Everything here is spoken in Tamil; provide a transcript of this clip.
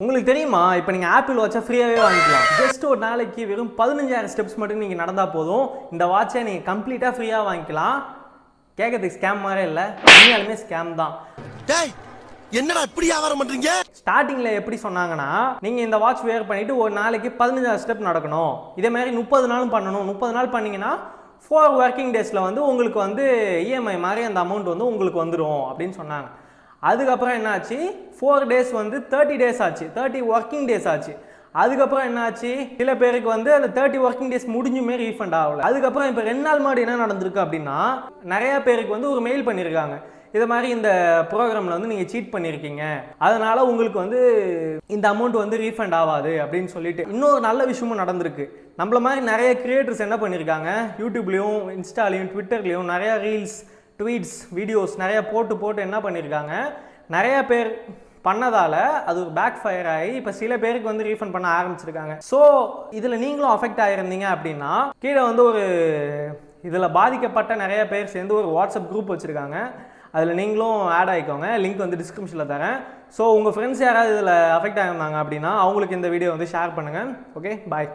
உங்களுக்கு தெரியுமா இப்போ நீங்கள் ஆப்பிள் வாட்சை ஃப்ரீயாகவே வாங்கிக்கலாம். ஜஸ்ட் ஒரு நாளைக்கு வெறும் 15,000 ஸ்டெப்ஸ் மட்டும் நீங்கள் நடந்தால் போதும் இந்த வாட்சை நீங்கள் கம்ப்ளீட்டாக ஃப்ரீயாக வாங்கிக்கலாம். கேட்கறதுக்கு ஸ்கேம் மாதிரி இல்லை, உண்மையாலுமே ஸ்கேம் தான். என்னடா இப்படி வியாபாரம் பண்றீங்க? ஸ்டார்டிங்கில் எப்படி சொன்னாங்கன்னா, நீங்கள் இந்த வாட்ச் வேர் பண்ணிட்டு ஒரு நாளைக்கு 15,000 ஸ்டெப் நடக்கணும், இதே மாதிரி 30 நாளும் பண்ணணும். 30 நாள் பண்ணீங்கன்னா 4 ஒர்க்கிங் டேஸில் வந்து உங்களுக்கு வந்து இஎம்ஐ மாதிரி அந்த அமௌண்ட் வந்து உங்களுக்கு வந்துடும் அப்படின்னு சொன்னாங்க. அதுக்கப்புறம் என்னாச்சு, 4 டேஸ் வந்து 30 டேஸ் ஆச்சு, 30 ஒர்க்கிங் டேஸ் ஆச்சு. அதுக்கப்புறம் என்னாச்சு, சில பேருக்கு வந்து அந்த 30 ஒர்க்கிங் டேஸ் முடிஞ்சுமே ரீஃபண்ட் ஆகல. அதுக்கப்புறம் இப்போ 2 நாள் மாதிரி என்ன நடந்திருக்கு அப்படின்னா, நிறைய பேருக்கு வந்து ஒரு மெயில் பண்ணியிருக்காங்க, இது மாதிரி இந்த ப்ரோக்ராமில் வந்து நீங்கள் சீட் பண்ணியிருக்கீங்க, அதனால் உங்களுக்கு வந்து இந்த அமௌண்ட் வந்து ரீஃபண்ட் ஆகாது அப்படின்னு சொல்லிட்டு. இன்னொரு நல்ல விஷயமும் நடந்திருக்கு. நம்மள மாதிரி நிறைய கிரியேட்டர்ஸ் என்ன பண்ணியிருக்காங்க, யூடியூப்லேயும் இன்ஸ்டாலையும் ட்விட்டர்லேயும் நிறையா ரீல்ஸ், ட்வீட்ஸ், வீடியோஸ் நிறையா போட்டு என்ன பண்ணியிருக்காங்க, நிறைய பேர் பண்ணதால் அது ஒரு பேக் ஃபயர் ஆகி இப்போ சில பேருக்கு வந்து ரீஃபண்ட் பண்ண ஆரம்பிச்சிருக்காங்க. ஸோ இதில் நீங்களும் அஃபெக்ட் ஆகிருந்தீங்க அப்படின்னா கீழே வந்து ஒரு இதில் பாதிக்கப்பட்ட நிறைய பேர் சேர்ந்து ஒரு வாட்ஸ்அப் குரூப் வச்சுருக்காங்க, அதில் நீங்களும் ஆட் ஆகிக்கோங்க. லிங்க் வந்து டிஸ்கிரிப்ஷனில் தரேன். ஸோ உங்கள் ஃப்ரெண்ட்ஸ் யாராவது இதில் அஃபெக்ட் ஆகிருந்தாங்க அப்படின்னா அவங்களுக்கு இந்த வீடியோ வந்து ஷேர் பண்ணுங்கள். ஓகே, பாய்.